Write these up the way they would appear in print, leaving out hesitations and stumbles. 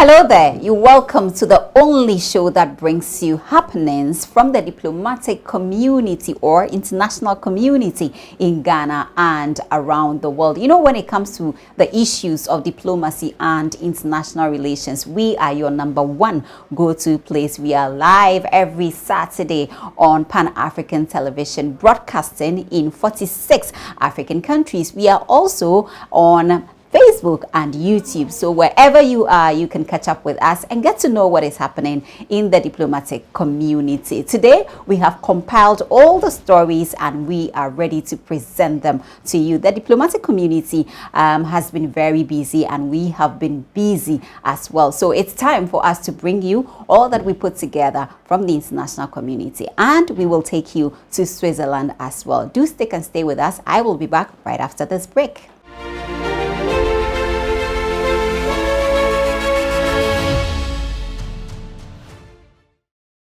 Hello there, you're welcome to the only show that brings you happenings from the diplomatic community or international community in Ghana and around the world. You know, when it comes to the issues of diplomacy and international relations, we are your number one go-to place. We are live every Saturday on Pan-African television, broadcasting in 46 African countries. We are also on Facebook and YouTube. So wherever you are, you can catch up with us and get to know what is happening in the diplomatic community. Today, we have compiled all the stories and we are ready to present them to you. The diplomatic community has been very busy and we have been busy as well. So it's time for us to bring you all that we put together from the international community. And we will take you to Switzerland as well. Do stick and stay with us. I will be back right after this break.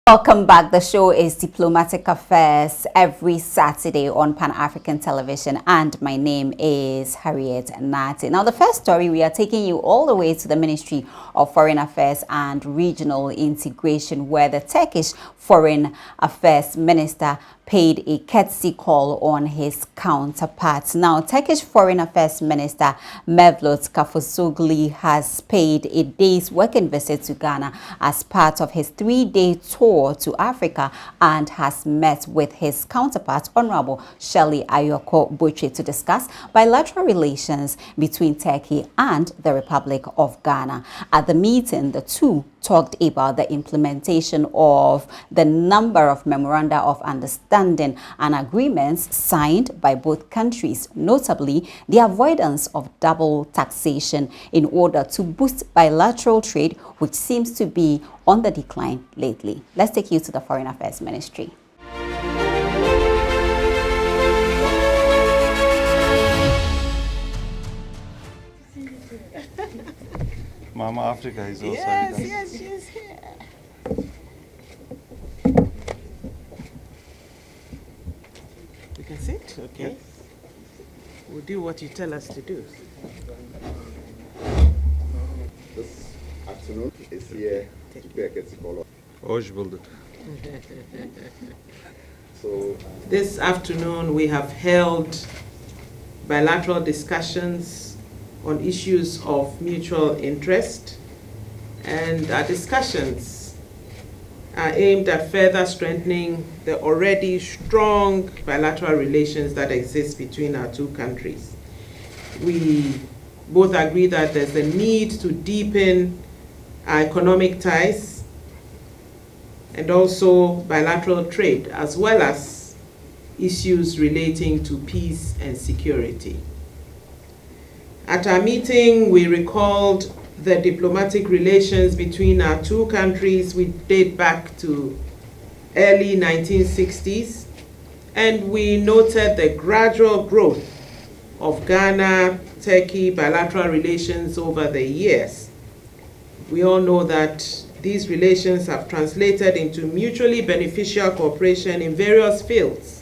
Welcome back. The show is Diplomatic Affairs every Saturday on Pan-African television, and my name is Harriet Nati. Now, the first story, we are taking you all the way to the Ministry of Foreign Affairs and Regional Integration, where the Turkish Foreign Affairs Minister paid a courtesy call on his counterparts. Now, Turkish Foreign Affairs Minister Mevlut Cavusoglu has paid a day's working visit to Ghana as part of his 3-day tour to Africa and has met with his counterpart, Honorable Shirley Ayoko Botche, to discuss bilateral relations between Turkey and the Republic of Ghana. At the meeting, the two talked about the implementation of the number of memoranda of understanding and agreements signed by both countries, notably the avoidance of double taxation in order to boost bilateral trade, which seems to be on the decline lately. Let's take you to the Foreign Affairs Ministry. Mama Africa is also Yes, she's here. You can sit, okay? Yes. We'll do what you tell us to do. This afternoon is here to pay a courtesy call. Hoş bulduk. So this afternoon we have held bilateral discussions on issues of mutual interest, and our discussions are aimed at further strengthening the already strong bilateral relations that exist between our two countries. We both agree that there's a need to deepen our economic ties and also bilateral trade, as well as issues relating to peace and security. At our meeting, we recalled the diplomatic relations between our two countries, which date back to early 1960s, and we noted the gradual growth of Ghana-Turkey bilateral relations over the years. We all know that these relations have translated into mutually beneficial cooperation in various fields: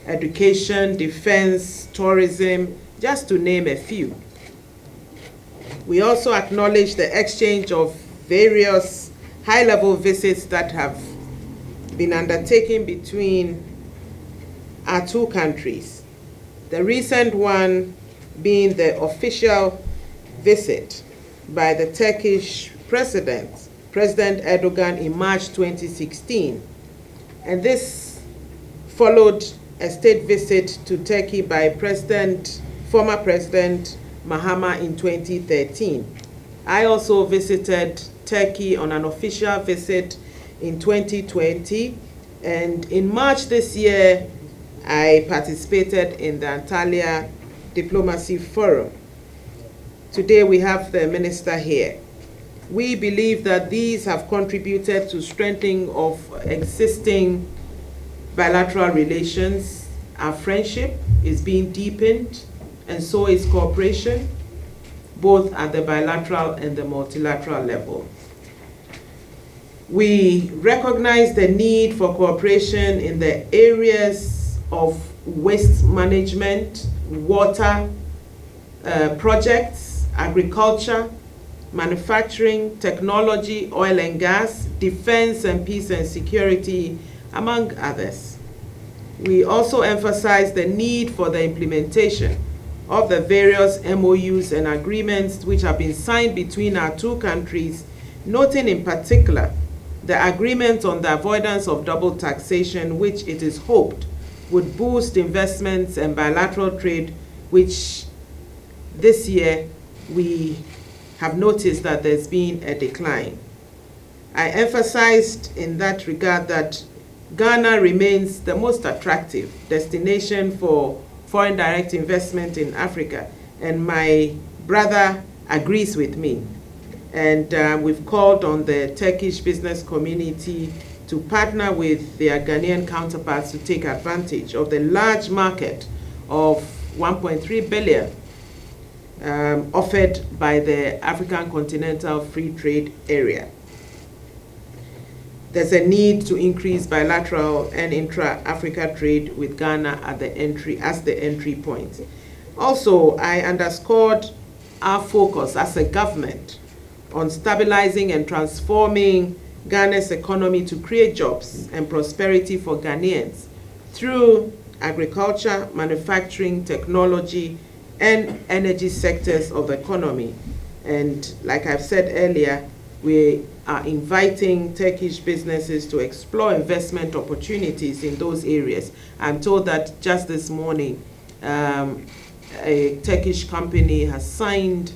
education, defense, tourism, just to name a few. We also acknowledge the exchange of various high-level visits that have been undertaken between our two countries. The recent one being the official visit by the Turkish President Erdogan in March 2016. And this followed a state visit to Turkey by former President Mahama in 2013. I also visited Turkey on an official visit in 2020, and in March this year, I participated in the Antalya Diplomacy Forum. Today we have the minister here. We believe that these have contributed to strengthening of existing bilateral relations. Our friendship is being deepened, and so is cooperation, both at the bilateral and the multilateral level. We recognize the need for cooperation in the areas of waste management, water projects, agriculture, manufacturing, technology, oil and gas, defense and peace and security, among others. We also emphasize the need for the implementation of the various MOUs and agreements which have been signed between our two countries, noting in particular the agreement on the avoidance of double taxation, which it is hoped would boost investments and bilateral trade, which this year we have noticed that there's been a decline. I emphasized in that regard that Ghana remains the most attractive destination for foreign direct investment in Africa, and my brother agrees with me. And we've called on the Turkish business community to partner with their Ghanaian counterparts to take advantage of the large market of 1.3 billion offered by the African Continental Free Trade Area. There's a need to increase bilateral and intra-Africa trade with Ghana at the entry point. Also, I underscored our focus as a government on stabilizing and transforming Ghana's economy to create jobs and prosperity for Ghanaians through agriculture, manufacturing, technology, and energy sectors of the economy. And like I've said earlier, we are inviting Turkish businesses to explore investment opportunities in those areas. I'm told that just this morning, a Turkish company has signed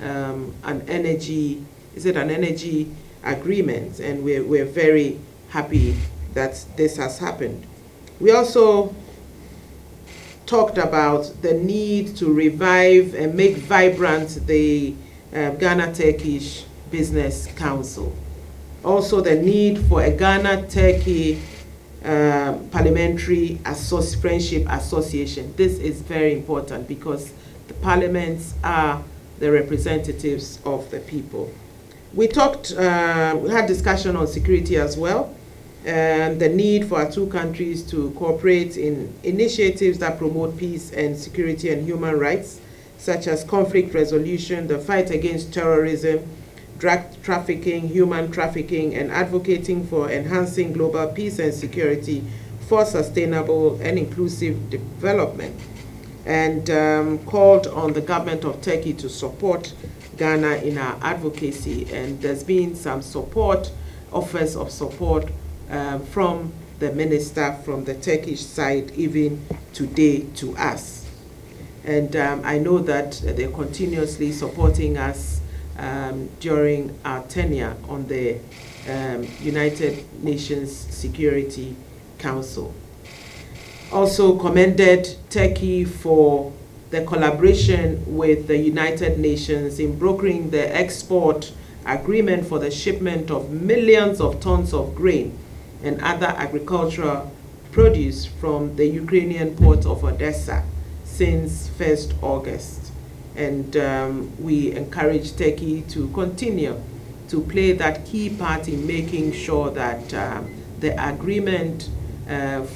an energy agreement, and we're very happy that this has happened. We also talked about the need to revive and make vibrant the Ghana-Turkish Business Council. Also the need for a Ghana-Turkey Parliamentary Friendship Association. This is very important because the parliaments are the representatives of the people. We had discussion on security as well, and the need for our two countries to cooperate in initiatives that promote peace and security and human rights, such as conflict resolution, the fight against terrorism, drug trafficking, human trafficking, and advocating for enhancing global peace and security for sustainable and inclusive development, and called on the government of Turkey to support Ghana in our advocacy. And there's been some offers of support from the minister from the Turkish side, even today to us. And I know that they're continuously supporting us during our tenure on the United Nations Security Council. Also commended Turkey for the collaboration with the United Nations in brokering the export agreement for the shipment of millions of tons of grain and other agricultural produce from the Ukrainian port of Odessa since 1st August. And we encourage Turkey to continue to play that key part in making sure that the agreement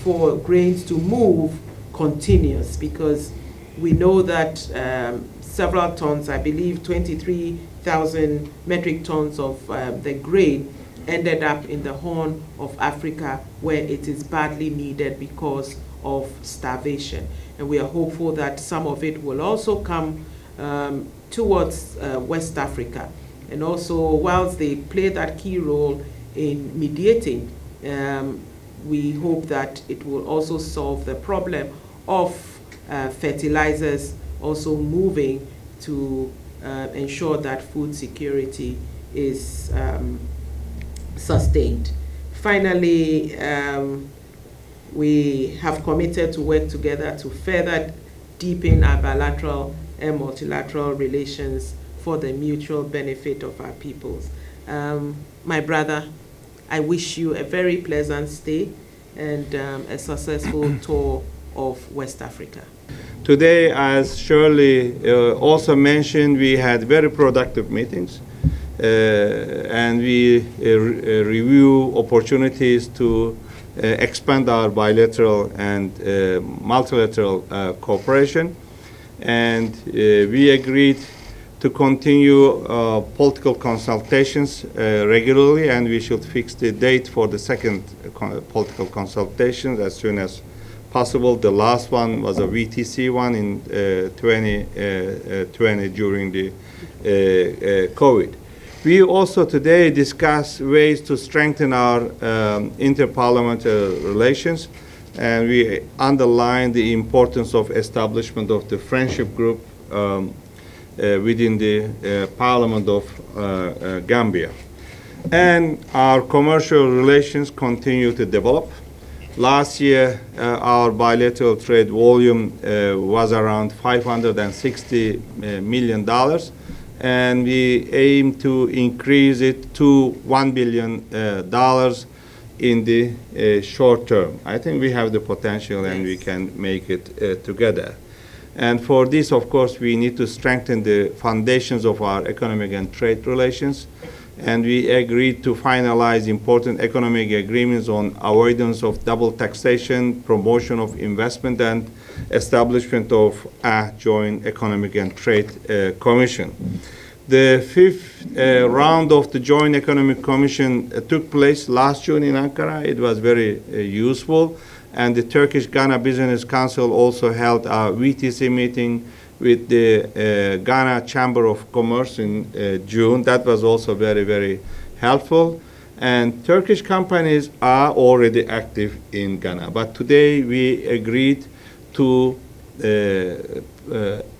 for grains to move continues, because we know that several tons, I believe 23,000 metric tons of the grain ended up in the Horn of Africa, where it is badly needed because of starvation. And we are hopeful that some of it will also come towards West Africa. And also, whilst they play that key role in mediating, we hope that it will also solve the problem of fertilizers also moving to ensure that food security is sustained. Finally, we have committed to work together to further deepen our bilateral and multilateral relations for the mutual benefit of our peoples. My brother, I wish you a very pleasant stay and a successful tour of West Africa. Today, as Shirley also mentioned, we had very productive meetings, and we review opportunities to expand our bilateral and multilateral cooperation. And we agreed to continue political consultations regularly, and we should fix the date for the second political consultations as soon as possible. The last one was a VTC one in 2020 during the COVID. We also today discuss ways to strengthen our interparliamentary relations, and we underline the importance of establishment of the friendship group within the Parliament of Gambia. And our commercial relations continue to develop. Last year, our bilateral trade volume was around $560 million, and we aim to increase it to $1 billion in the short term. I think we have the potential, and we can make it together. And for this, of course, we need to strengthen the foundations of our economic and trade relations. And we agreed to finalize important economic agreements on avoidance of double taxation, promotion of investment, and establishment of a joint economic and trade commission. The fifth round of the Joint Economic Commission took place last June in Ankara. It was very useful. And the Turkish-Ghana Business Council also held a VTC meeting with the Ghana Chamber of Commerce in June. That was also very, very helpful. And Turkish companies are already active in Ghana. But today we agreed to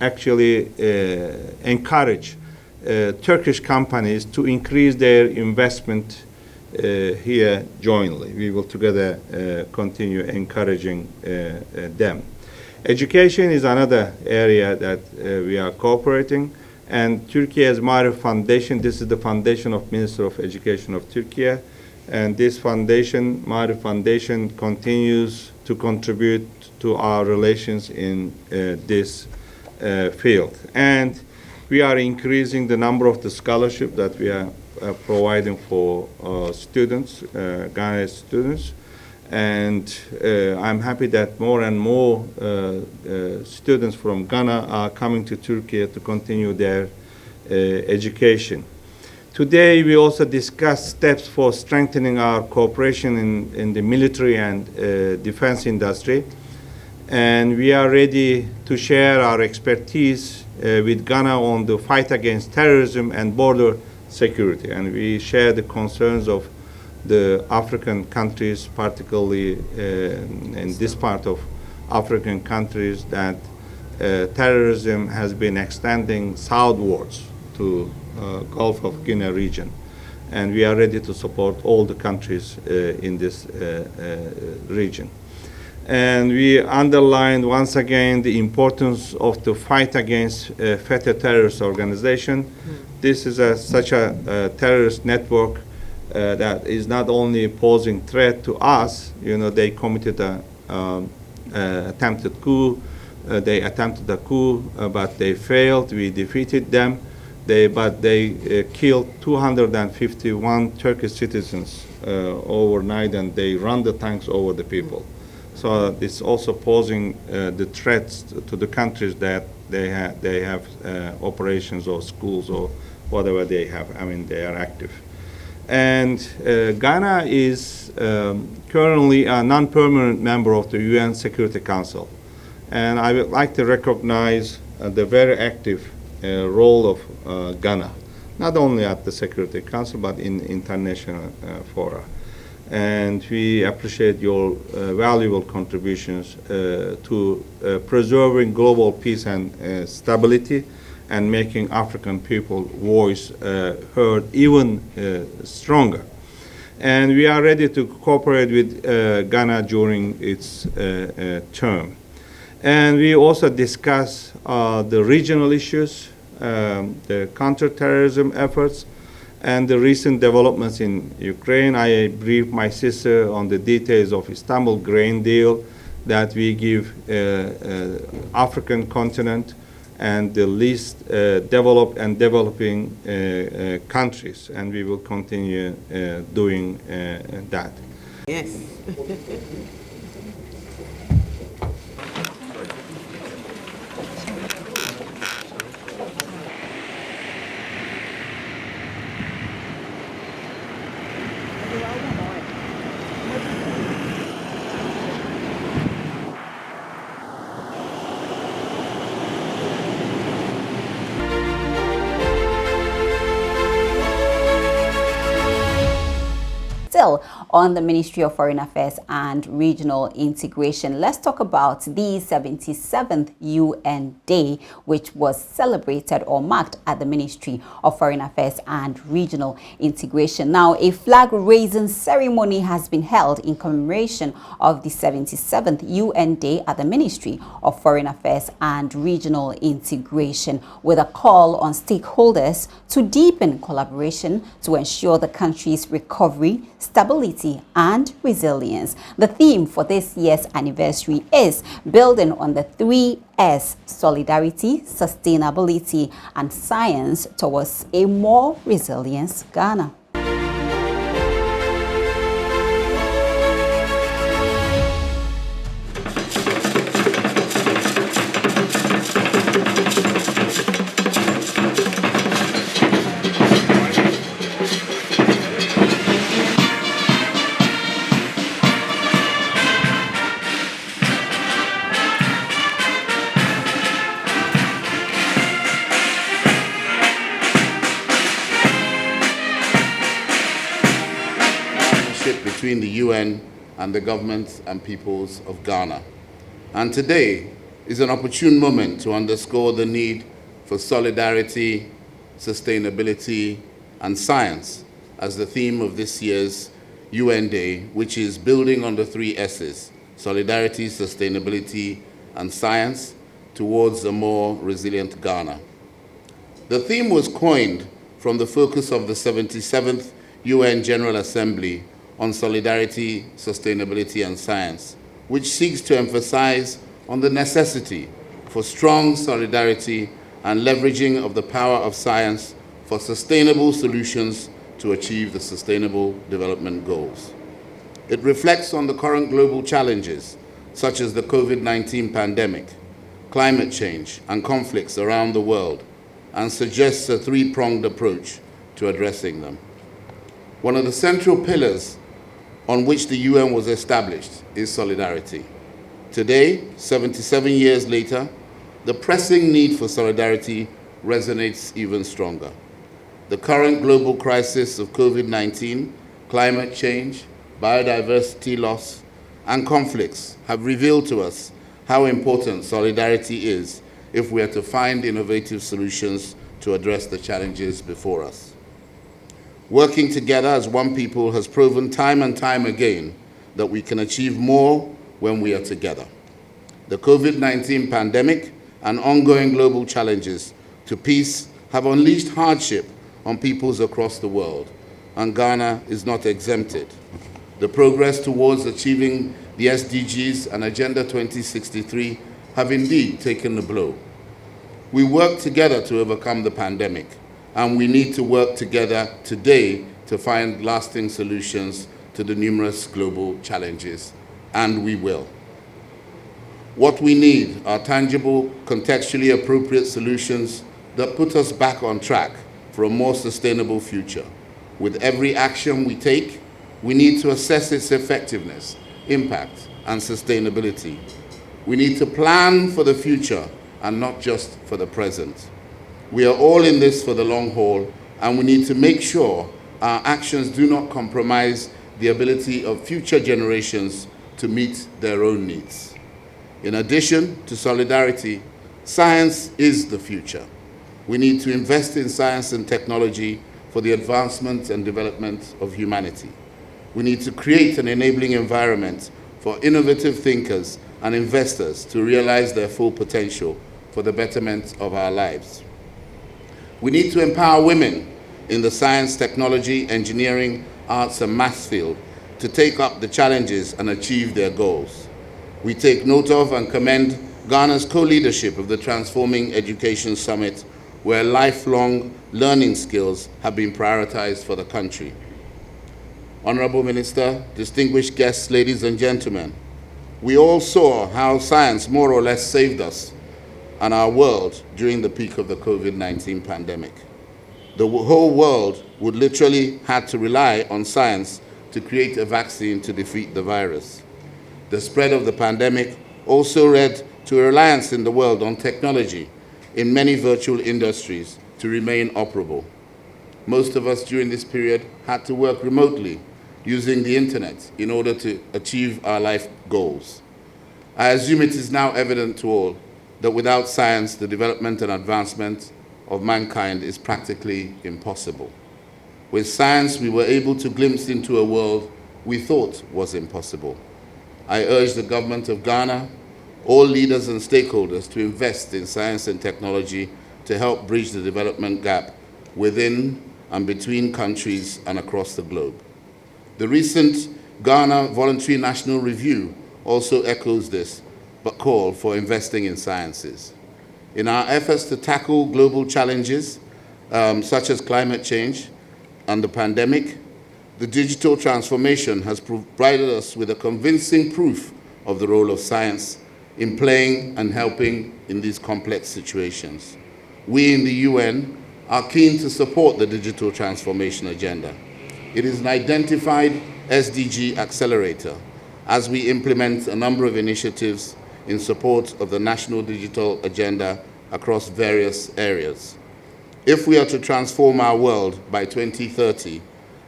actually encourage Turkish companies to increase their investment here jointly. We will together continue encouraging them. Education is another area that we are cooperating, and Turkey's Marif Foundation, this is the foundation of Minister of Education of Turkey, and this foundation, Marif Foundation, continues to contribute to our relations in this field. And we are increasing the number of the scholarship that we are providing for students, Ghanaian students. And I'm happy that more and more students from Ghana are coming to Turkey to continue their education. Today, we also discussed steps for strengthening our cooperation in the military and defense industry. And we are ready to share our expertise with Ghana on the fight against terrorism and border security. And we share the concerns of the African countries, particularly in this part of African countries, that terrorism has been extending southwards to Gulf of Guinea region. And we are ready to support all the countries in this region. And we underlined once again the importance of the fight against FETA terrorist organization. This is such a terrorist network that is not only posing threat to us. You know, they committed a attempted coup. They attempted a coup, but they failed. We defeated them. But they killed 251 Turkish citizens overnight, and they run the tanks over the people. So it's also posing the threats to the countries that they have operations or schools or whatever they have. I mean, they are active. And Ghana is currently a non-permanent member of the UN Security Council. And I would like to recognize the very active role of Ghana, not only at the Security Council, but in international fora. And we appreciate your valuable contributions to preserving global peace and stability, and making African people's voice heard even stronger. And we are ready to cooperate with Ghana during its term. And we also discuss the regional issues, the counterterrorism efforts, and the recent developments in Ukraine. I briefed my sister on the details of Istanbul grain deal that we give African continent and the least developed and developing countries, and we will continue doing that. Yes. still on the Ministry of Foreign Affairs and Regional Integration. Let's talk about the 77th UN Day, which was celebrated or marked at the Ministry of Foreign Affairs and Regional Integration. Now, a flag-raising ceremony has been held in commemoration of the 77th UN Day at the Ministry of Foreign Affairs and Regional Integration, with a call on stakeholders to deepen collaboration to ensure the country's recovery, stability, and resilience. The theme for this year's anniversary is building on the 3S: solidarity, sustainability, and science towards a more resilient Ghana. Between the UN and the governments and peoples of Ghana. And today is an opportune moment to underscore the need for solidarity, sustainability, and science as the theme of this year's UN Day, which is building on the 3 S's: solidarity, sustainability, and science towards a more resilient Ghana. The theme was coined from the focus of the 77th UN General Assembly on solidarity, sustainability, and science, which seeks to emphasize on the necessity for strong solidarity and leveraging of the power of science for sustainable solutions to achieve the Sustainable Development Goals. It reflects on the current global challenges, such as the COVID-19 pandemic, climate change, and conflicts around the world, and suggests a 3-pronged approach to addressing them. One of the central pillars on which the UN was established is solidarity. Today, 77 years later, the pressing need for solidarity resonates even stronger. The current global crisis of COVID-19, climate change, biodiversity loss, and conflicts have revealed to us how important solidarity is if we are to find innovative solutions to address the challenges before us. Working together as one people has proven time and time again that we can achieve more when we are together. The COVID-19 pandemic and ongoing global challenges to peace have unleashed hardship on peoples across the world, and Ghana is not exempted. The progress towards achieving the SDGs and Agenda 2063 have indeed taken a blow. We work together to overcome the pandemic, and we need to work together today to find lasting solutions to the numerous global challenges, and we will. What we need are tangible, contextually appropriate solutions that put us back on track for a more sustainable future. With every action we take, we need to assess its effectiveness, impact, and sustainability. We need to plan for the future and not just for the present. We are all in this for the long haul, and we need to make sure our actions do not compromise the ability of future generations to meet their own needs. In addition to solidarity, science is the future. We need to invest in science and technology for the advancement and development of humanity. We need to create an enabling environment for innovative thinkers and investors to realize their full potential for the betterment of our lives. We need to empower women in the science, technology, engineering, arts, and math field to take up the challenges and achieve their goals. We take note of and commend Ghana's co-leadership of the Transforming Education Summit, where lifelong learning skills have been prioritized for the country. Honorable Minister, distinguished guests, ladies and gentlemen, we all saw how science more or less saved us and our world during the peak of the COVID-19 pandemic. The whole world would literally had to rely on science to create a vaccine to defeat the virus. The spread of the pandemic also led to a reliance in the world on technology in many virtual industries to remain operable. Most of us during this period had to work remotely, using the internet in order to achieve our life goals. I assume it is now evident to all that without science, the development and advancement of mankind is practically impossible. With science, we were able to glimpse into a world we thought was impossible. I urge the government of Ghana, all leaders and stakeholders to invest in science and technology to help bridge the development gap within and between countries and across the globe. The recent Ghana Voluntary National Review also echoes this, but call for investing in sciences. In our efforts to tackle global challenges, such as climate change and the pandemic, the digital transformation has provided us with a convincing proof of the role of science in playing and helping in these complex situations. We in the UN are keen to support the digital transformation agenda. It is an identified SDG accelerator as we implement a number of initiatives in support of the national digital agenda across various areas. If we are to transform our world by 2030,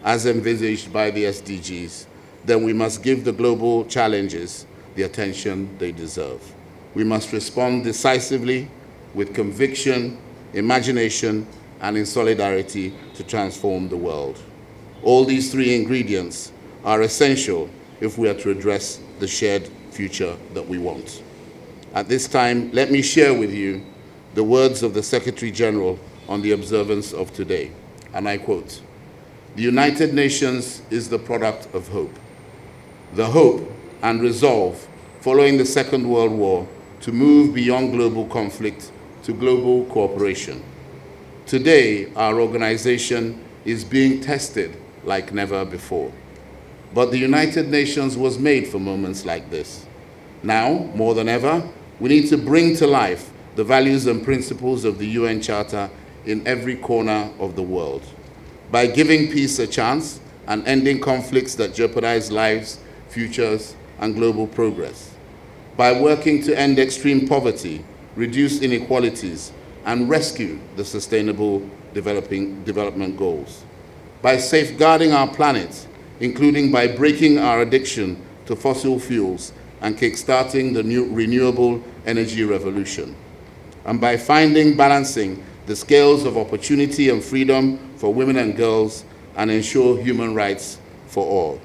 as envisaged by the SDGs, then we must give the global challenges the attention they deserve. We must respond decisively with conviction, imagination, and in solidarity to transform the world. All these three ingredients are essential if we are to address the shared future that we want. At this time, let me share with you the words of the Secretary General on the observance of today, and I quote, "The United Nations is the product of hope. The hope and resolve following the Second World War to move beyond global conflict to global cooperation. Today, our organization is being tested like never before. But the United Nations was made for moments like this. Now, more than ever, we need to bring to life the values and principles of the UN Charter in every corner of the world. By giving peace a chance and ending conflicts that jeopardize lives, futures, and global progress. By working to end extreme poverty, reduce inequalities, and rescue the sustainable development goals. By safeguarding our planet, including by breaking our addiction to fossil fuels and kickstarting the new renewable energy revolution. And by balancing the scales of opportunity and freedom for women and girls and ensure human rights for all.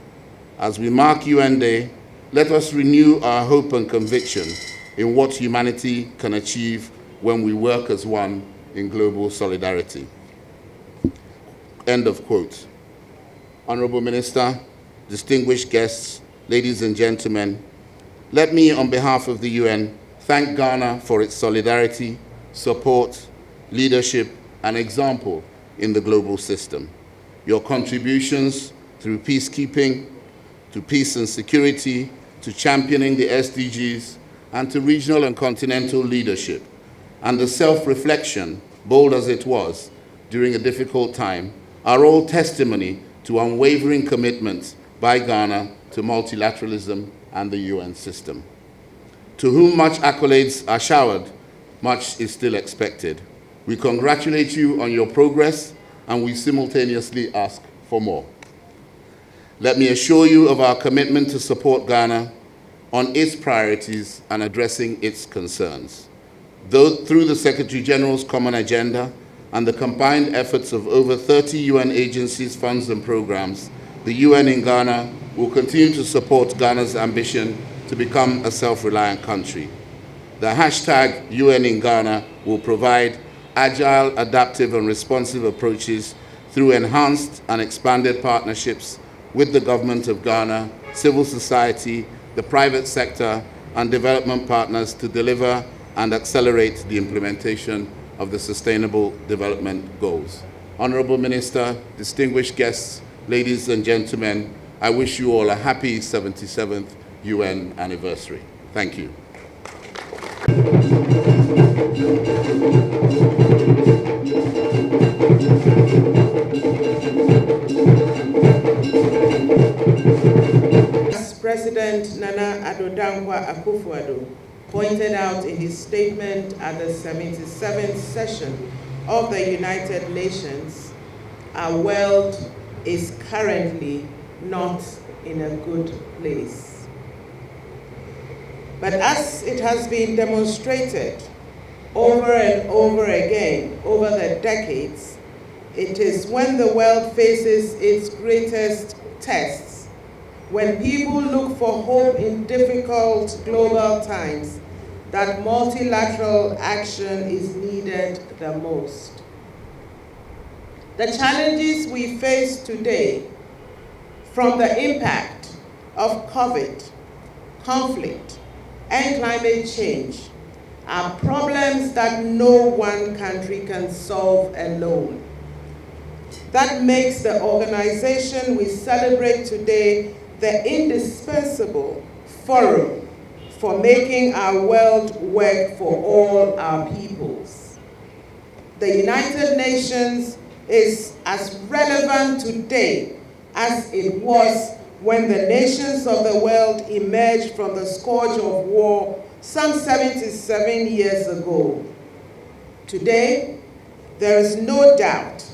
As we mark UN Day, let us renew our hope and conviction in what humanity can achieve when we work as one in global solidarity." End of quote. Honorable Minister, distinguished guests, ladies and gentlemen, let me, on behalf of the UN, thank Ghana for its solidarity, support, leadership, and example in the global system. Your contributions through peacekeeping, to peace and security, to championing the SDGs, and to regional and continental leadership, and the self-reflection, bold as it was, during a difficult time, are all testimony to unwavering commitment by Ghana to multilateralism and the UN system. To whom much accolades are showered, much is still expected. We congratulate you on your progress, and we simultaneously ask for more. Let me assure you of our commitment to support Ghana on its priorities and addressing its concerns. Through the Secretary General's Common Agenda and the combined efforts of over 30 UN agencies, funds, and programs, the UN in Ghana will continue to support Ghana's ambition to become a self-reliant country. The hashtag UN in Ghana will provide agile, adaptive, and responsive approaches through enhanced and expanded partnerships with the government of Ghana, civil society, the private sector, and development partners to deliver and accelerate the implementation of the Sustainable Development Goals. Honorable Minister, distinguished guests, ladies and gentlemen, I wish you all a happy 77th UN anniversary. Thank you. As President Nana Addo Dankwa Akufo-Addo pointed out in his statement at the 77th session of the United Nations, our world is currently not in a good place. But as it has been demonstrated over and over again over the decades, it is when the world faces its greatest tests, when people look for hope in difficult global times, that multilateral action is needed the most. The challenges we face today, from the impact of COVID, conflict, and climate change, are problems that no one country can solve alone. That makes the organization we celebrate today the indispensable forum for making our world work for all our peoples. The United Nations is as relevant today as it was when the nations of the world emerged from the scourge of war some 77 years ago. Today, there is no doubt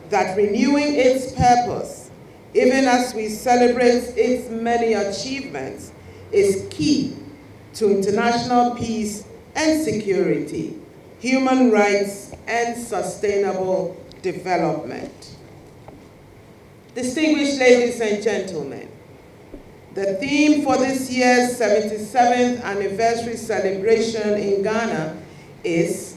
that renewing its purpose, even as we celebrate its many achievements, is key to international peace and security, human rights, and sustainable development. Distinguished ladies and gentlemen, the theme for this year's 77th anniversary celebration in Ghana is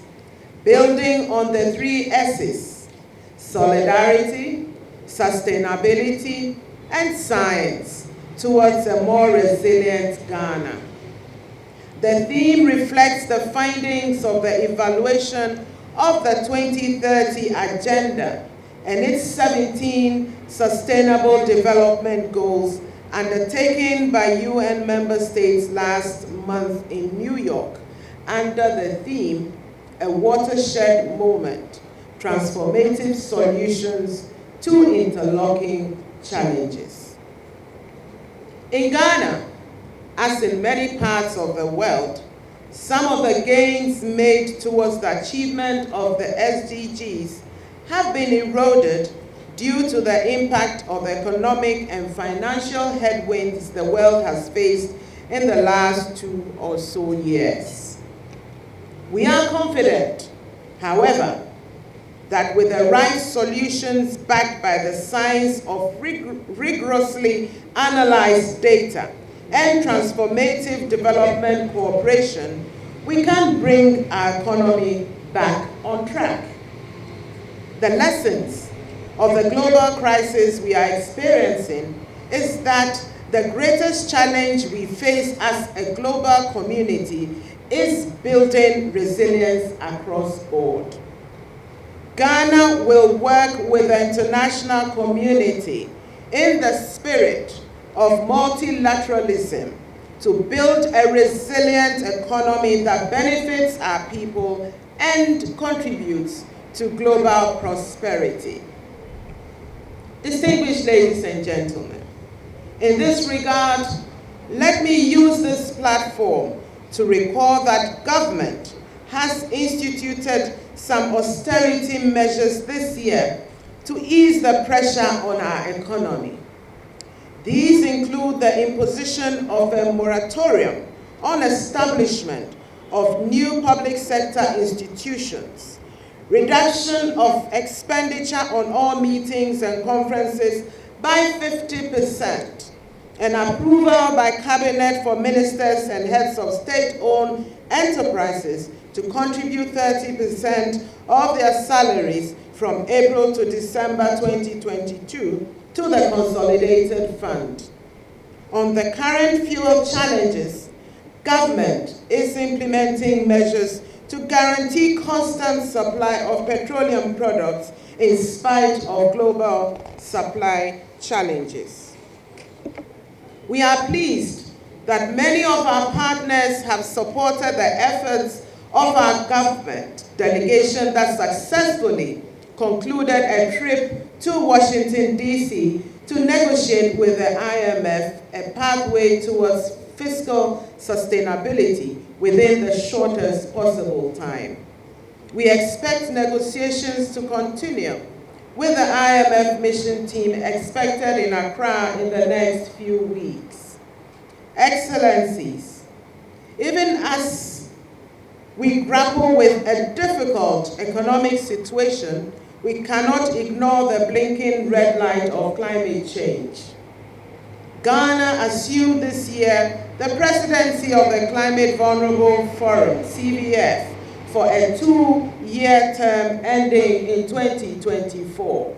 building on the 3 S's: solidarity, sustainability, and science towards a more resilient Ghana. The theme reflects the findings of the evaluation of the 2030 Agenda and its 17 Sustainable Development Goals undertaken by UN member states last month in New York under the theme, A Watershed Moment, Transformative Solutions to Interlocking Challenges. In Ghana, as in many parts of the world, some of the gains made towards the achievement of the SDGs have been eroded due to the impact of economic and financial headwinds the world has faced in the last 2 or so years. We are confident, however, that with the right solutions backed by the science of rigorously analyzed data and transformative development cooperation, we can bring our economy back on track. The lessons of the global crisis we are experiencing is that the greatest challenge we face as a global community is building resilience across board. Ghana will work with the international community in the spirit of multilateralism to build a resilient economy that benefits our people and contributes to global prosperity. Distinguished ladies and gentlemen, in this regard, let me use this platform to recall that government has instituted some austerity measures this year to ease the pressure on our economy. These include the imposition of a moratorium on establishment of new public sector institutions, reduction of expenditure on all meetings and conferences by 50%, and approval by Cabinet for ministers and heads of state-owned enterprises to contribute 30% of their salaries from April to December 2022 to the Consolidated Fund. On the current fuel challenges, government is implementing measures to guarantee constant supply of petroleum products in spite of global supply challenges. We are pleased that many of our partners have supported the efforts of our government delegation that successfully concluded a trip to Washington, D.C. to negotiate with the IMF a pathway towards fiscal sustainability within the shortest possible time. We expect negotiations to continue with the IMF mission team expected in Accra in the next few weeks. Excellencies, even as we grapple with a difficult economic situation, we cannot ignore the blinking red light of climate change. Ghana assumed this year the presidency of the Climate Vulnerable Forum, CVF, for a 2-year term ending in 2024.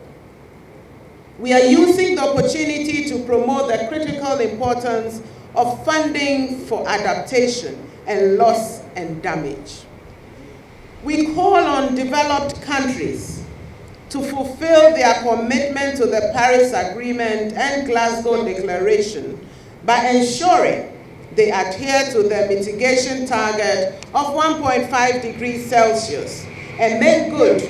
We are using the opportunity to promote the critical importance of funding for adaptation and loss and damage. We call on developed countries to fulfill their commitment to the Paris Agreement and Glasgow Declaration by ensuring they adhere to the mitigation target of 1.5 degrees Celsius and make good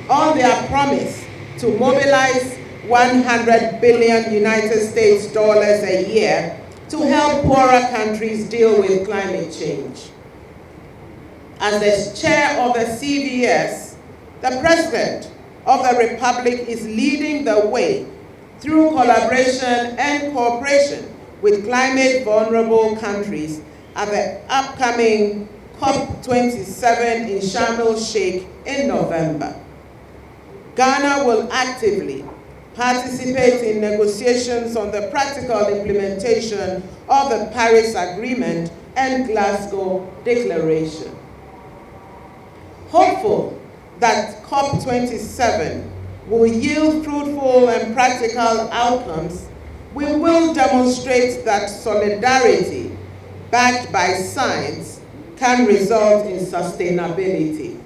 on their promise to mobilize $100 billion United States dollars a year to help poorer countries deal with climate change. As the chair of the CVS, the President of the Republic is leading the way through collaboration and cooperation with climate vulnerable countries at the upcoming COP27 in Sharm el-Sheikh in November. Ghana will actively participate in negotiations on the practical implementation of the Paris Agreement and Glasgow Declaration. Hopeful that COP27 will yield fruitful and practical outcomes, we will demonstrate that solidarity backed by science can result in sustainability.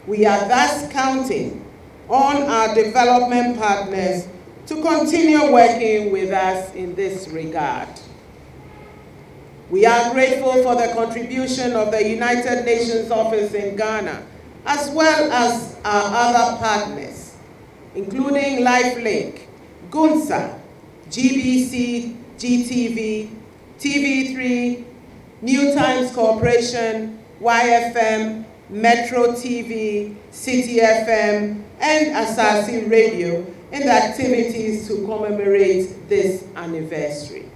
We are thus counting on our development partners to continue working with us in this regard. We are grateful for the contribution of the United Nations Office in Ghana, as well as our other partners, including LifeLink, GUNSA, GBC, GTV, TV3, New Times Corporation, YFM, Metro TV, City FM, and Asasi Radio in the activities to commemorate this anniversary.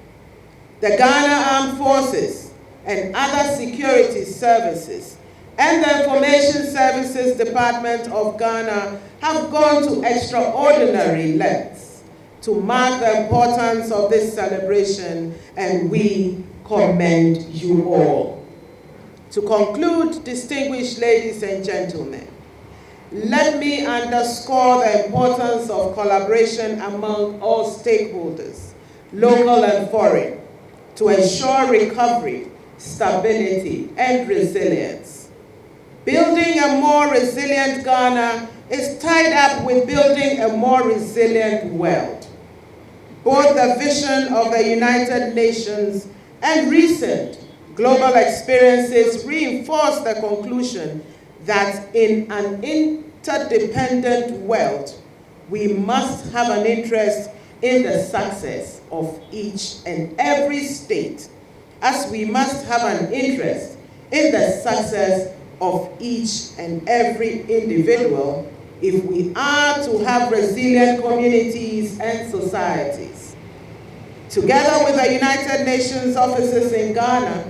The Ghana Armed Forces and other security services and the Information Services Department of Ghana have gone to extraordinary lengths to mark the importance of this celebration, and we commend you all. To conclude, distinguished ladies and gentlemen, let me underscore the importance of collaboration among all stakeholders, local and foreign, to ensure recovery, stability, and resilience. Building a more resilient Ghana is tied up with building a more resilient world. Both the vision of the United Nations and recent global experiences reinforce the conclusion that in an interdependent world, we must have an interest in the success of each and every state, as we must have an interest in the success of each and every individual if we are to have resilient communities and societies. Together with the United Nations offices in Ghana,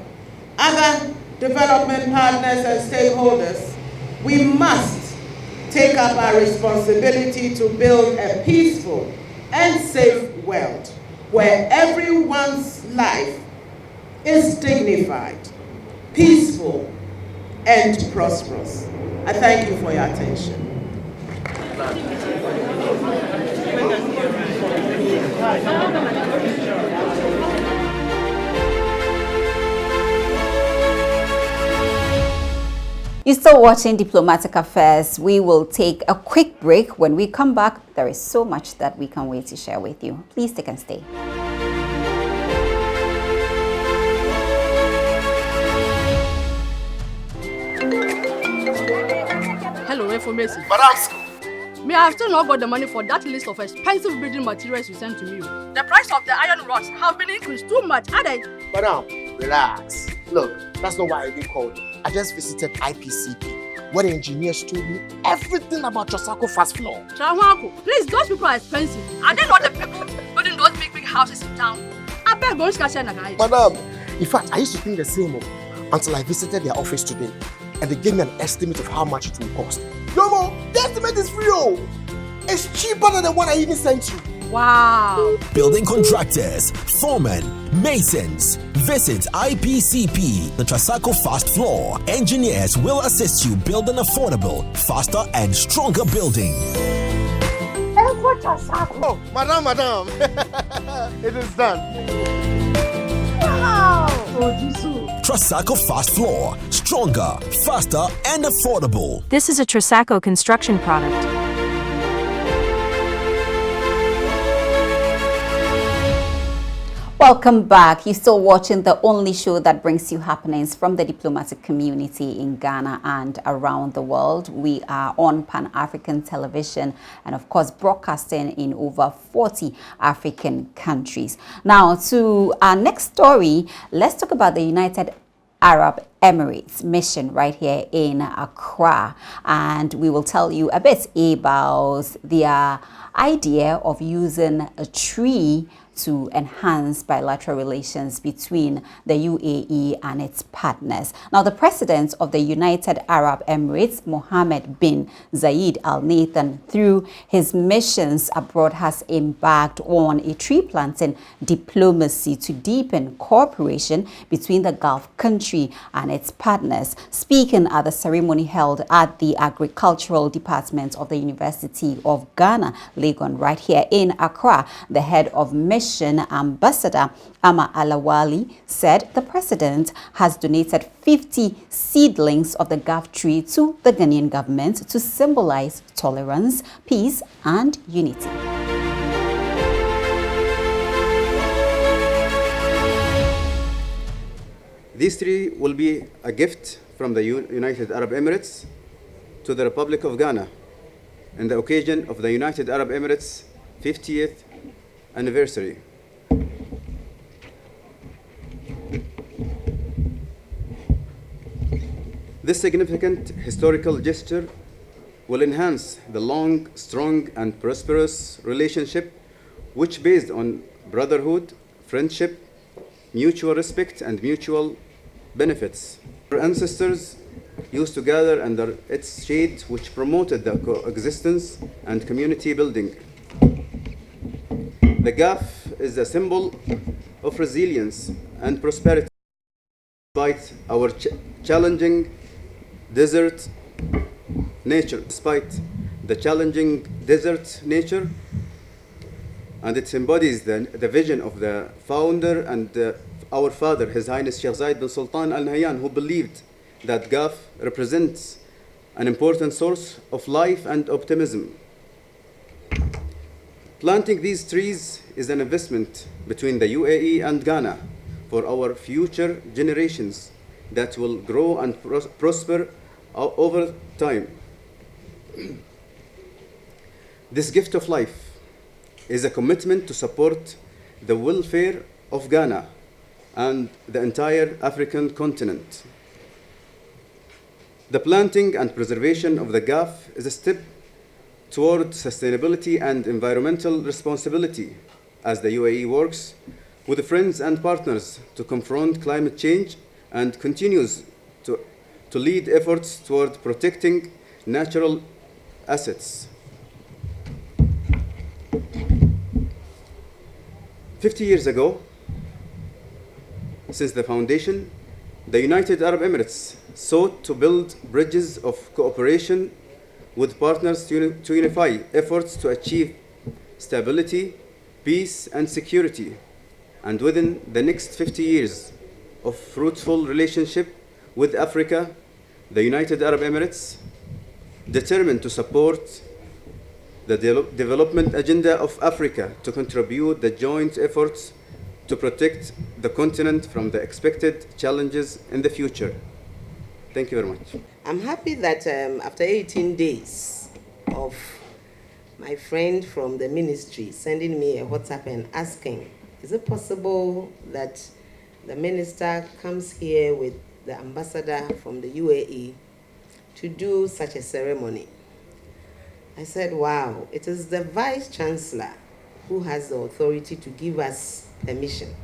other development partners and stakeholders, we must take up our responsibility to build a peaceful and safe world where everyone's life is dignified, peaceful, and prosperous. I thank you for your attention. You're still watching Diplomatic Affairs. We will take a quick break. When we come back, there is so much that we can't wait to share with you. Please take and stay. Hello, information. Me, I have still not got the money for that list of expensive building materials you sent to me. The price of the iron rods have been increased too much, are they? Madam, relax. Look, that's not why I even called. I just visited IPCP. where the engineers told me everything about Trasacco fast floor. Please, those people are expensive. Are they not the people building those big houses in town? I beg going to Madam, in fact, I used to think the same until I visited their office today and they gave me an estimate of how much it will cost. Yomo, the estimate is free. It's cheaper than the one I even sent you. Wow. Building contractors, foremen, masons. Visit IPCP, the Trasacco Fast Floor. Engineers will assist you build an affordable, faster and stronger building. Oh, madam. It is done. Wow. Trasacco Fast Floor. Stronger, faster and affordable. This is a Trasacco construction product. Welcome back. You're still watching the only show that brings you happenings from the diplomatic community in Ghana and around the world. We are on Pan-African television and of course broadcasting in over 40 African countries. Now to our next story, let's talk about the United Arab Emirates mission right here in Accra, and we will tell you a bit about their idea of using a tree to enhance bilateral relations between the UAE and its partners. Now, the president of the United Arab Emirates, Mohammed bin Zayed Al Nahyan, through his missions abroad, has embarked on a tree planting diplomacy to deepen cooperation between the Gulf country and its partners. Speaking at the ceremony held at the Agricultural Department of the University of Ghana, Legon, right here in Accra, the head of mission, Ambassador Ama Alawali, said the president has donated 50 seedlings of the Gulf tree to the Ghanaian government to symbolize tolerance, peace, and unity. This tree will be a gift from the United Arab Emirates to the Republic of Ghana on the occasion of the United Arab Emirates 50th anniversary. This significant historical gesture will enhance the long, strong, and prosperous relationship which based on brotherhood, friendship, mutual respect, and mutual benefits. Our ancestors used to gather under its shade, which promoted the coexistence and community building. The Gulf is a symbol of resilience and prosperity. Despite our challenging desert nature, and it embodies the vision of the founder and our father, His Highness Sheikh Zayed bin Sultan Al Nahyan, who believed that Gulf represents an important source of life and optimism. Planting these trees is an investment between the UAE and Ghana for our future generations that will grow and prosper over time. This gift of life is a commitment to support the welfare of Ghana and the entire African continent. The planting and preservation of the Gulf is a step toward sustainability and environmental responsibility as the UAE works with friends and partners to confront climate change and continues to lead efforts toward protecting natural assets. 50 years ago, since the foundation, the United Arab Emirates sought to build bridges of cooperation with partners to unify efforts to achieve stability, peace, and security. And within the next 50 years of fruitful relationship with Africa, the United Arab Emirates, determined to support the development agenda of Africa to contribute the joint efforts to protect the continent from the expected challenges in the future. Thank you very much. I'm happy that after 18 days of my friend from the ministry sending me a WhatsApp and asking, is it possible that the minister comes here with the ambassador from the UAE to do such a ceremony. I said, wow, it is the Vice Chancellor who has the authority to give us permission.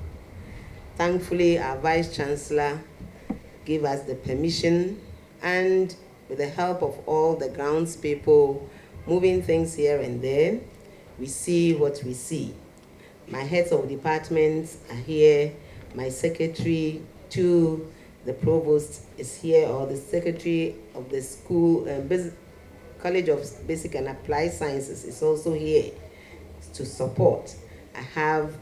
Thankfully, our Vice Chancellor gave us the permission, and with the help of all the grounds people moving things here and there, we see what we see. My heads of departments are here, my secretary to the provost is here, or the secretary of the school, College of Basic and Applied Sciences is also here to support. I have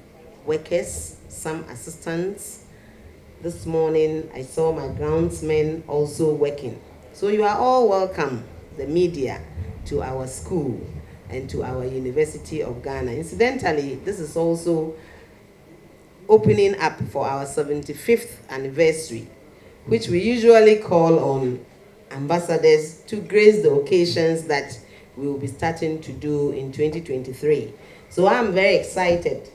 workers, some assistants. This morning, I saw my groundsmen also working. So you are all welcome, the media, to our school and to our University of Ghana. Incidentally, this is also opening up for our 75th anniversary, which we usually call on ambassadors to grace the occasions that we will be starting to do in 2023. So I'm very excited,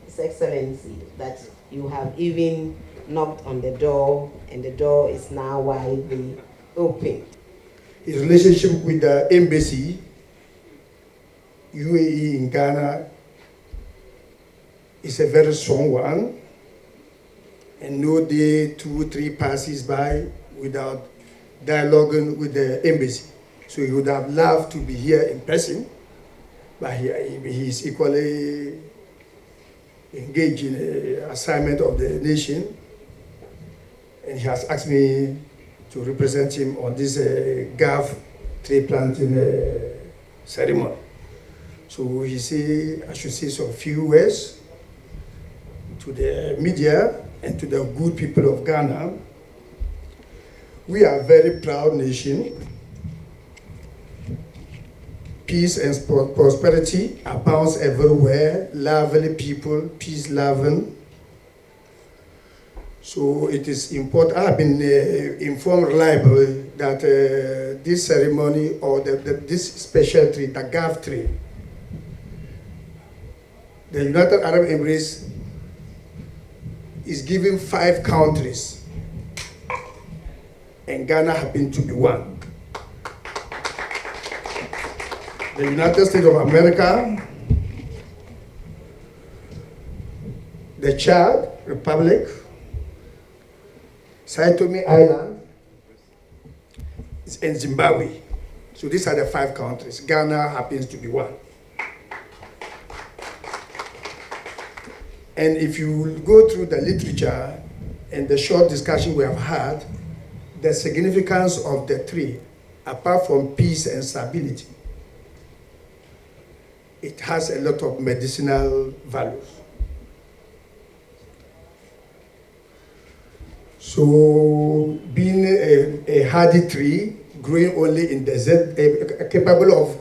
His Excellency, that you have even knocked on the door and the door is now widely open. His relationship with the embassy, UAE in Ghana, is a very strong one, and no day 2 or 3 passes by without dialoguing with the embassy. So he would have loved to be here in person, but he is equally engaged in the assignment of the nation, and he has asked me to represent him on this GAF tree planting ceremony. So he said I should say some few words to the media and to the good people of Ghana. We are a very proud nation. Peace and prosperity abounds everywhere. Lovely people, peace loving. So it is important. I have been informed reliably that this ceremony or this special tree, the GAF tree, the United Arab Emirates is giving 5 countries, and Ghana happened to be one. The United States of America, the Chad Republic, Sao Tome Island, and Zimbabwe. So these are the 5 countries. Ghana happens to be one. And if you go through the literature and the short discussion we have had, the significance of the tree, apart from peace and stability, it has a lot of medicinal values. So being a hardy tree, growing only in desert, capable of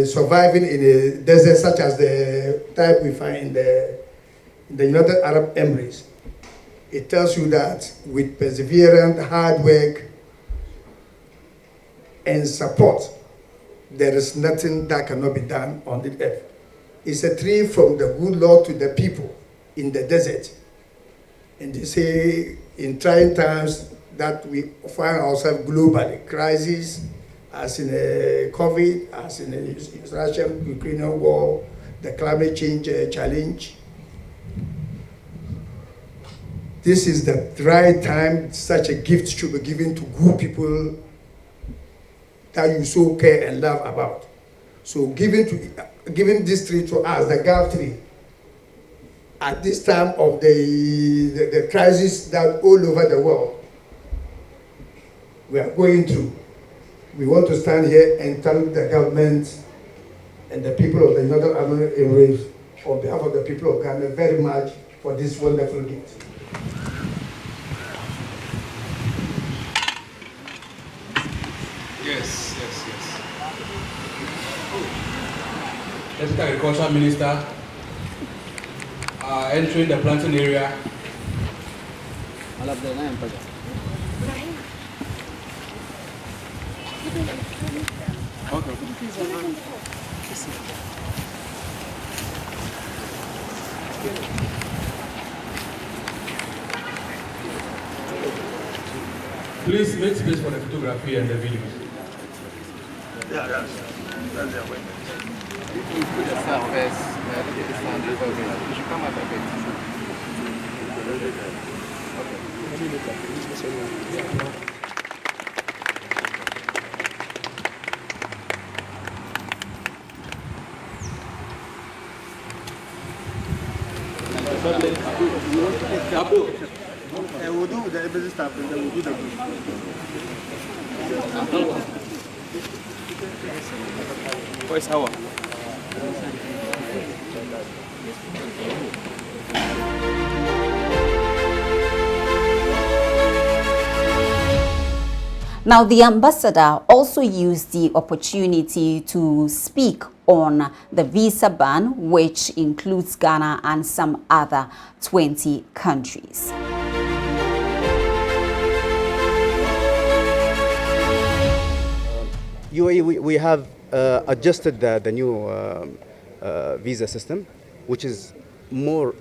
surviving in a desert such as the type we find in the United Arab Emirates, it tells you that with perseverance, hard work, and support, there is nothing that cannot be done on the earth. It's a tree from the good Lord to the people in the desert. And they say in trying times that we find ourselves globally, crisis, as in COVID, as in the Russian-Ukrainian war, the climate change challenge. This is the right time such a gift should be given to good people that you so care and love about. So giving this tree to us, the GAF tree, at this time of the crisis that all over the world we are going through, we want to stand here and thank the government and the people of the United Arab Emirates on behalf of the people of Ghana very much for this wonderful gift. Yes. Deputy Agriculture Minister entering the planting area. Please make space for the photography and the videos. Yeah, that's the way. You put the sound first. Look at the sound before you should come up a bit. We'll do the business stuff and then we'll do the group. Where's our? Now, the ambassador also used the opportunity to speak on the visa ban, which includes Ghana and some other 20 countries. UAE, we have adjusted the new visa system, which is more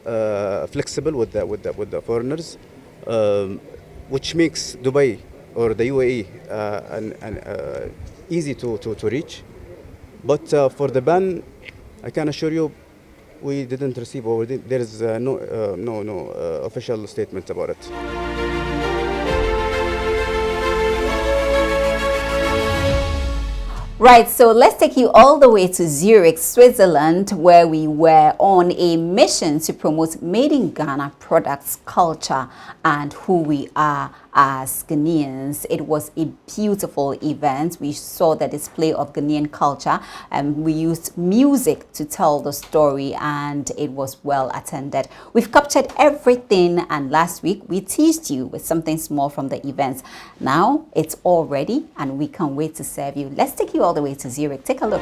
flexible with the foreigners, which makes Dubai or the UAE easy to reach. But for the ban, I can assure you, we didn't receive or there is no official statement about it. Right, so let's take you all the way to Zurich, Switzerland, where we were on a mission to promote made in Ghana products, culture, and who we are as Ghanaians. It was a beautiful event. We saw the display of Ghanaian culture, and we used music to tell the story, and it was well attended. We've captured everything, and last week we teased you with something small from the events. Now it's all ready, and we can't wait to serve you. Let's take you all the way to Zurich. Take a look.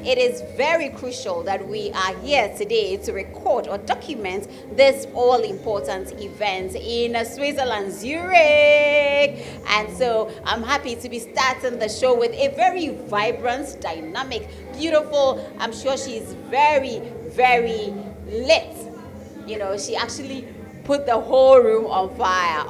It is very crucial that we are here today to record or document this all-important event in Switzerland, Zurich. And so I'm happy to be starting the show with a very vibrant, dynamic, beautiful, I'm sure she's very, very lit. You know, she actually put the whole room on fire.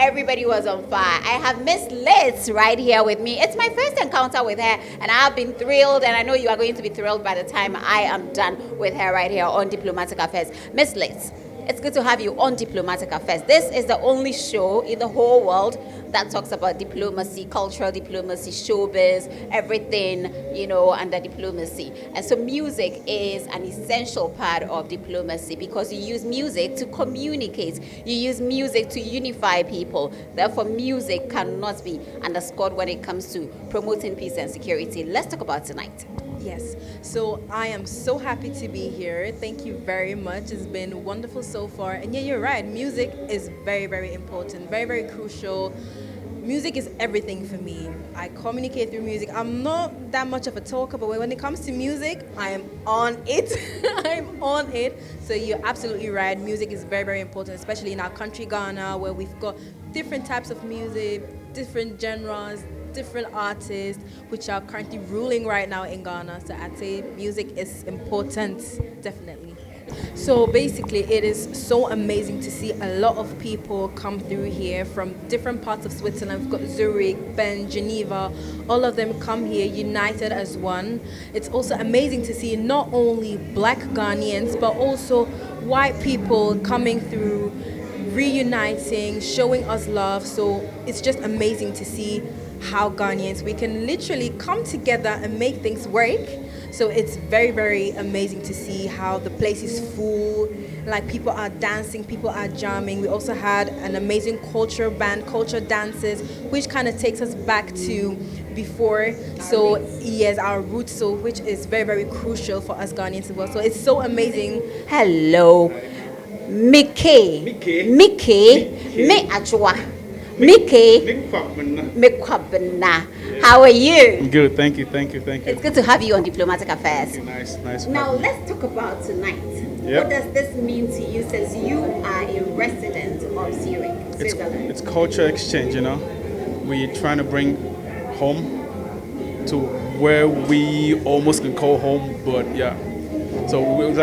Everybody was on fire. I have Miss Liz right here with me. It's my first encounter with her, and I've been thrilled, and I know you are going to be thrilled by the time I am done with her right here on Diplomatic Affairs. Miss Liz, it's good to have you on Diplomatic Affairs. This is the only show in the whole world that talks about diplomacy, cultural diplomacy, showbiz, everything, you know, under diplomacy. And so music is an essential part of diplomacy because you use music to communicate. You use music to unify people. Therefore, music cannot be underscored when it comes to promoting peace and security. Let's talk about tonight. Yes, so I am so happy to be here. Thank you very much. It's been wonderful so far. And yeah, you're right. Music is very, very important, very, very crucial. Music is everything for me. I communicate through music. I'm not that much of a talker, but when it comes to music, I am on it. I'm on it. So you're absolutely right. Music is very, very important, especially in our country, Ghana, where we've got different types of music, different genres, different artists, which are currently ruling right now in Ghana. So I'd say music is important, definitely. So basically, it is so amazing to see a lot of people come through here from different parts of Switzerland. We've got Zurich, Bern, Geneva, all of them come here united as one. It's also amazing to see not only black Ghanaians, but also white people coming through, reuniting, showing us love. So it's just amazing to see how Ghanaians, we can literally come together and make things work. So it's very, very amazing to see how the place is full. Like, people are dancing, people are jamming. We also had an amazing culture band, culture dances, which kind of takes us back to before. So yes, our roots, so which is very, very crucial for us Ghanaians as well. So it's so amazing. Hello, Mickey, me Ajwa, Mikwabena. How are you? Good, thank you. It's good to have you on Diplomatic Affairs. Nice. Now let's talk about tonight. Yep. What does this mean to you, since you are a resident of Zurich, Switzerland? It's culture exchange, you know. We're trying to bring home to where we almost can call home, but yeah. So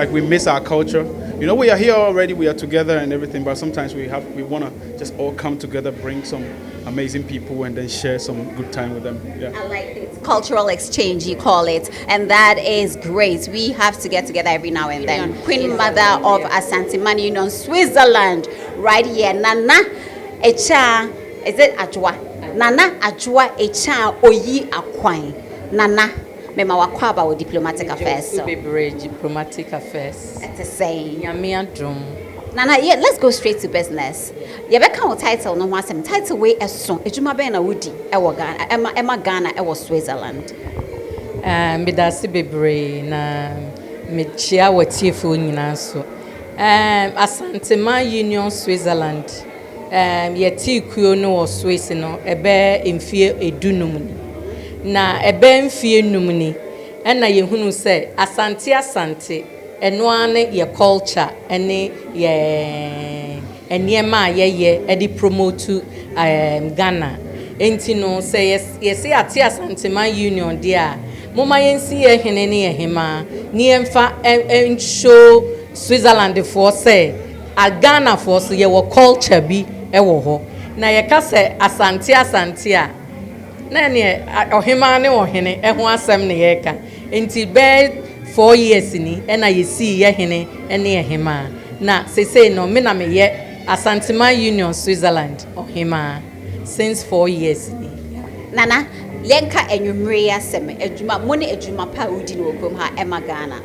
we miss our culture. You know, we are here already, we are together and everything, but sometimes we want to just all come together, bring some amazing people and then share some good time with them. Yeah. I like it. Cultural exchange, you call it, and that is great. We have to get together every now and then. Queen Mother of Asante Man Union, Switzerland, right here. Nana Echa, is it Ajwa? Nana Ajwa Echa Oyi Akwai. Nana. Mema wakwaba with Diplomatic Affairs. So Diplomatic Affairs. That's the same. Yamia drum. Nana, yeah, let's go straight to business. Yebeka o title no wasem title we eso. Ejuma be na wudi e Ghana. Emma Ghana e Switzerland. Medasi bebre na mechia watiefo nyina so. Asante Man Union Switzerland. Yeti kuo no wo Swiss no ebe emfie edunum ni. Na ebe mfie num ni na yehunu se asante eno ane ye culture ene ye eniema ye edi promote Ghana enti no se yes ate Asante Man Union dia moma yensi ye hene ne ye hema ni emfa show Switzerland for say a Ghana for so ye wo culture bi e wo ho na ye ka se asante a na ne ohema ne ohene eho asem ne yeka enti be 4 years ni na yesi ye hene ne ehema na say no me na me ye Asante Man Union Switzerland ohema since 4 years ni. Nana lenka enwumre asem adwuma mo ne adwuma pa udi no okrom ha Emma Ghana.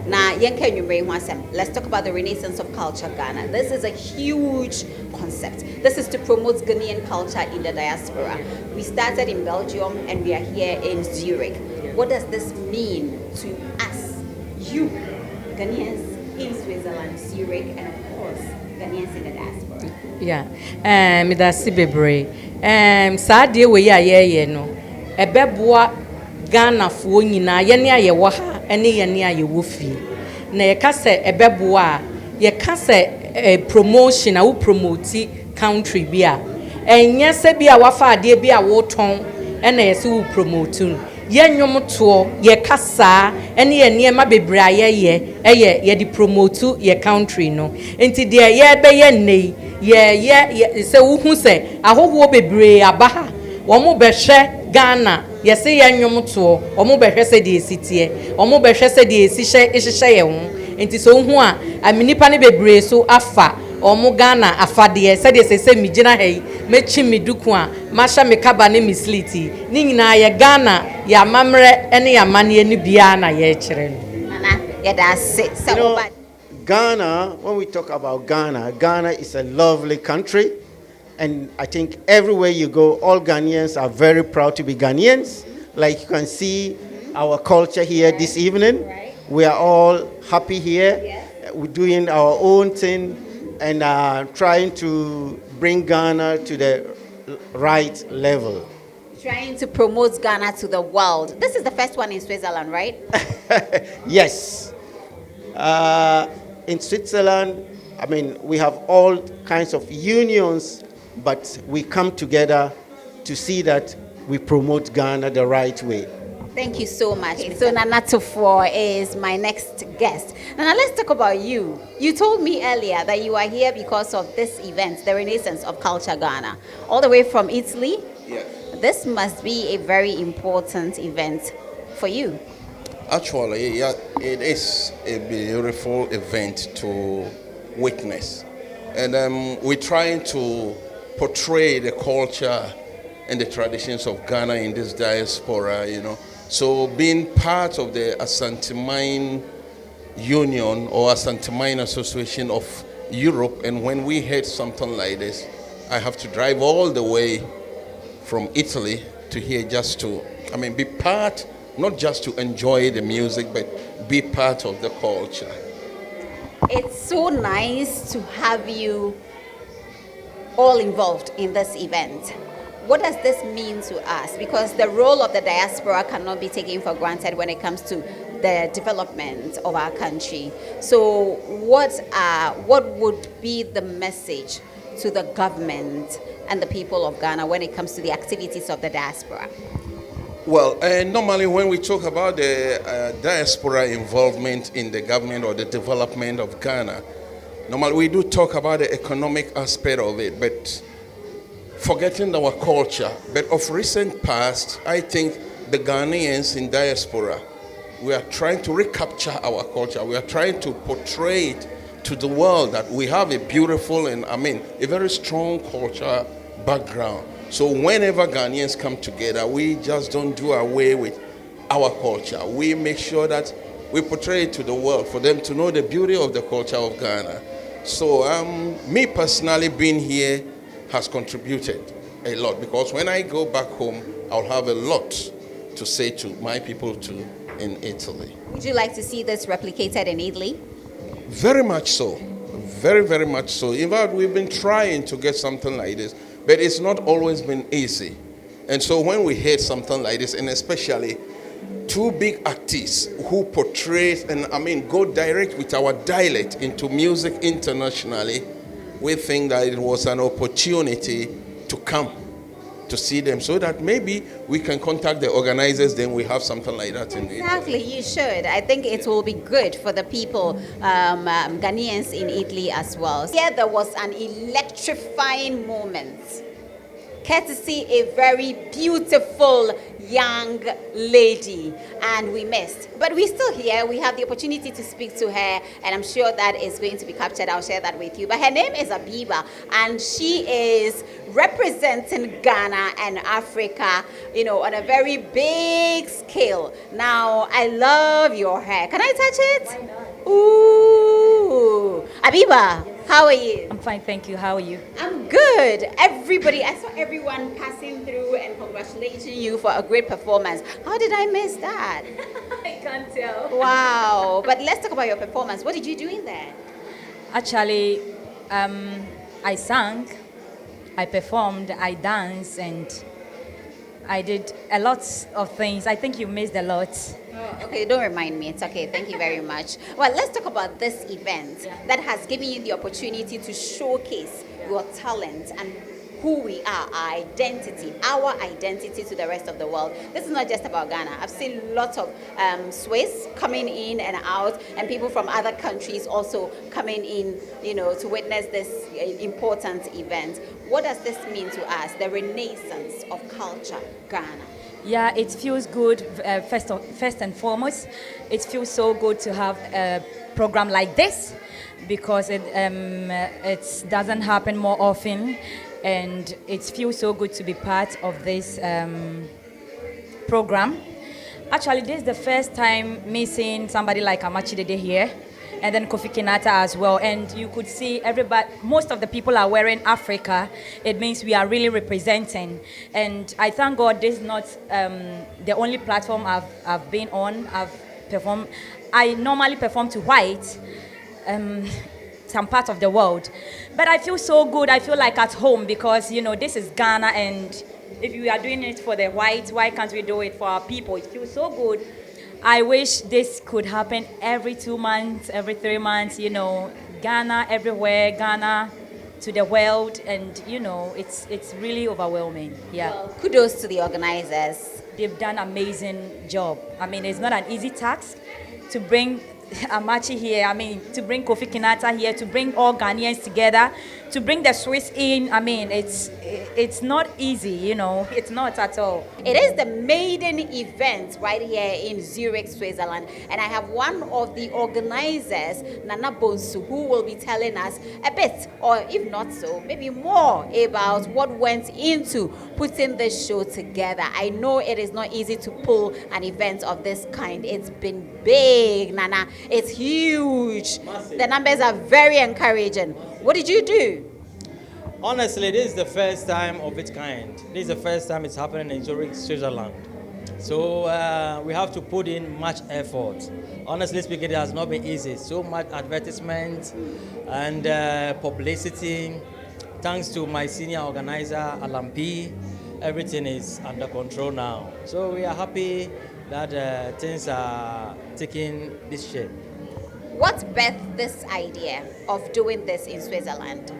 Na yenka enwumre ho asem. Let's talk about the renaissance of culture Ghana. This is a huge concept. This is to promote Ghanaian culture in the diaspora. We started in Belgium and we are here in Zurich. What does this mean to us, you, Ghanaians in Switzerland, Zurich, and of course, Ghanaians in the diaspora? Yeah, medasi bebre. Saade we ya ye no. Ebeboa Ghana fo nyina ye ne aye wo ha ene ye ne aye wo fie. Na ye ka se ebeboa ye ka se promotion a wo promote country bia enye se bia wafa ade bia wo ton ena ye se wo promote ye nwom to ye kasa ene ye niema bebre aye ye di promote ye country no enti de ye be ye nei ye se wo hu se ahoho bebre abaha wo mo be hwe Ghana ye se ye nwom to wo mo be hwe se de esitie wo mo be hwe se de esihye ye ho enti so hu a aminipa ne bebre so afa omo Ghana afade said se mi gina hey mechi mi duku a masha me kaba ne misliti ni nyina ye Ghana ya mamre ene ya mane ni bia na ye kire Nana yeah, that's it. So Ghana, when we talk about Ghana is a lovely country, and I think everywhere you go all Ghanaians are very proud to be Ghanaians. Like you can see our culture here this evening. We are all happy here. We're doing our own thing and trying to bring Ghana to the right level. Trying to promote Ghana to the world. This is the first one in Switzerland, right? Yes. In Switzerland, I mean, we have all kinds of unions, but we come together to see that we promote Ghana the right way. Thank you so much. Okay, so Nana Tufo is my next guest. Nana, let's talk about you. You told me earlier that you are here because of this event, the Renaissance of Culture Ghana, all the way from Italy. Yes. This must be a very important event for you. Actually, yeah, it is a beautiful event to witness. And we're trying to portray the culture and the traditions of Ghana in this diaspora, you know. So being part of the Asante Union or Asante Association of Europe, and when we had something like this, I have to drive all the way from Italy to here just to, be part, not just to enjoy the music, but be part of the culture. It's so nice to have you all involved in this event. What does this mean to us? Because the role of the diaspora cannot be taken for granted when it comes to the development of our country. So what would be the message to the government and the people of Ghana when it comes to the activities of the diaspora? Well, normally when we talk about the diaspora involvement in the government or the development of Ghana, normally we do talk about the economic aspect of it, but forgetting our culture. But of recent past, I think the Ghanaians in diaspora, we are trying to recapture our culture. We are trying to portray it to the world that we have a beautiful and a very strong culture background. So whenever Ghanaians come together, we just don't do away with our culture. We make sure that we portray it to the world for them to know the beauty of the culture of Ghana. So me personally being here has contributed a lot, because when I go back home, I'll have a lot to say to my people too in Italy. Would you like to see this replicated in Italy? Very much so. Very, very much so. In fact, we've been trying to get something like this, but it's not always been easy. And so when we hear something like this, and especially two big artists who portray and go direct with our dialect into music internationally, we think that it was an opportunity to come to see them, so that maybe we can contact the organizers, then we have something like that in Italy. Exactly, you should. I think it will be good for the people, Ghanaians in Italy as well. Here there was an electrifying moment, courtesy a very beautiful young lady, and we missed. But we're still here. We have the opportunity to speak to her, and I'm sure that is going to be captured. I'll share that with you. But her name is Abiba, and she is representing Ghana and Africa, on a very big scale. Now, I love your hair. Can I touch it? Why not? Ooh. Abiba, how are you? I'm fine, thank you. How are you? I'm good. I saw everyone passing through and congratulating you for a great performance. How did I miss that? I can't tell. Wow. But let's talk about your performance. What did you do in there? Actually, I sang, I performed, I danced, and I did a lot of things. I think you missed a lot. Oh, okay, don't remind me. It's okay. Thank you very much. Well, let's talk about this event that has given you the opportunity to showcase your talent and who we are, our identity to the rest of the world. This is not just about Ghana. I've seen lots of Swiss coming in and out, and people from other countries also coming in, to witness this important event. What does this mean to us, the renaissance of culture, Ghana? Yeah, it feels good, first and foremost. It feels so good to have a program like this, because it doesn't happen more often. And it feels so good to be part of this program. Actually, this is the first time me seeing somebody like Amachi Dede here, and then Kofi Kinata as well. And you could see most of the people are wearing Africa. It means we are really representing. And I thank God this is not the only platform I've been on. I normally perform to white. Some part of the world, but I feel so good. I feel like at home, because this is Ghana, and if we are doing it for the whites, why can't we do it for our people? It feels so good. I wish this could happen every 2 months, every 3 months. Ghana everywhere, Ghana to the world, and it's really overwhelming. Yeah. Well, kudos to the organizers. They've done an amazing job. It's not an easy task to bring Amachi here, I mean, to bring Kofi Kinata here, to bring all Ghanaians together, to bring the Swiss in, I mean, it's not easy, you know, it's not at all. It is the maiden event right here in Zurich, Switzerland, and I have one of the organizers, Nana Bonsu, who will be telling us a bit, or if not so, maybe more about what went into putting this show together. I know it is not easy to pull an event of this kind. It's been big, Nana. It's huge. Massive. The numbers are very encouraging. What did you do? Honestly, this is the first time of its kind. This is the first time it's happening in Zurich, Switzerland. So we have to put in much effort. Honestly speaking, it has not been easy. So much advertisement and publicity. Thanks to my senior organizer, Alan P, everything is under control now. So we are happy that things are taking this shape. What birthed this idea of doing this in Switzerland?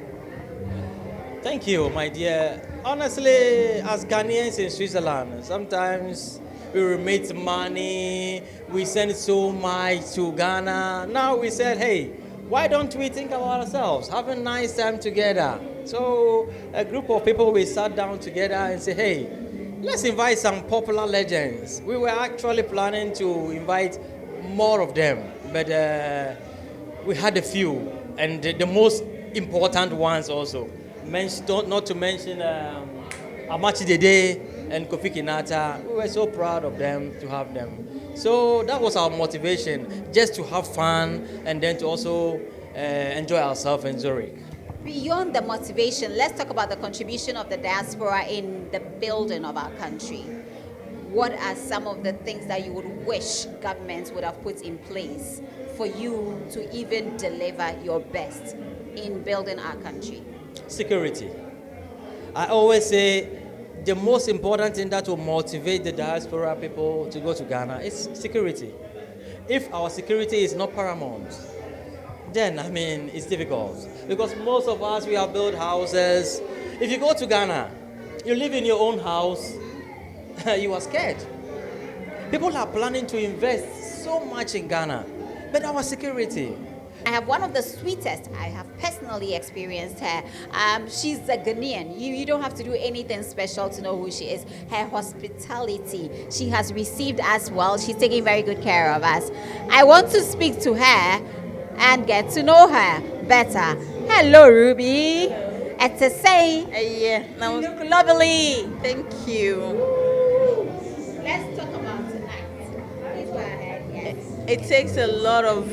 Thank you, my dear. Honestly, as Ghanaians in Switzerland, sometimes we remit money, we send so much to Ghana. Now we said, hey, why don't we think about ourselves, have a nice time together? So a group of people, we sat down together and said, hey, let's invite some popular legends. We were actually planning to invite more of them, but we had a few, and the most important ones also. Not to mention Amachi Dede and Kofi Kinata. We were so proud of them, to have them. So that was our motivation, just to have fun and then to also enjoy ourselves in Zurich. Beyond the motivation, let's talk about the contribution of the diaspora in the building of our country. What are some of the things that you would wish governments would have put in place for you to even deliver your best in building our country? Security. I always say the most important thing that will motivate the diaspora people to go to Ghana is security. If our security is not paramount, then, I mean, it's difficult. Because most of us, we have built houses. If you go to Ghana, you live in your own house, you are scared. People are planning to invest so much in Ghana, but our security. I have one of the sweetest, I have personally experienced her. She's a Ghanaian. You don't have to do anything special to know who she is. Her hospitality, she has received us well. She's taking very good care of us. I want to speak to her and get to know her better. Hello, Ruby. It's a say. Yeah, you look lovely. Thank you. Let's talk about tonight. Please go ahead. Yes. It takes a lot of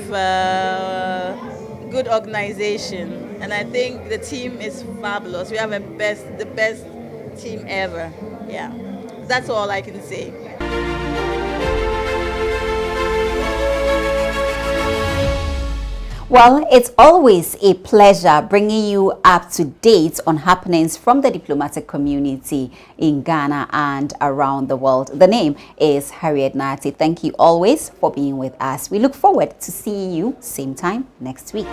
good organization, and I think the team is fabulous. We have the best team ever. Yeah, that's all I can say. Well, it's always a pleasure bringing you up to date on happenings from the diplomatic community in Ghana and around the world. The name is Harriet Nati. Thank you always for being with us. We look forward to seeing you same time next week.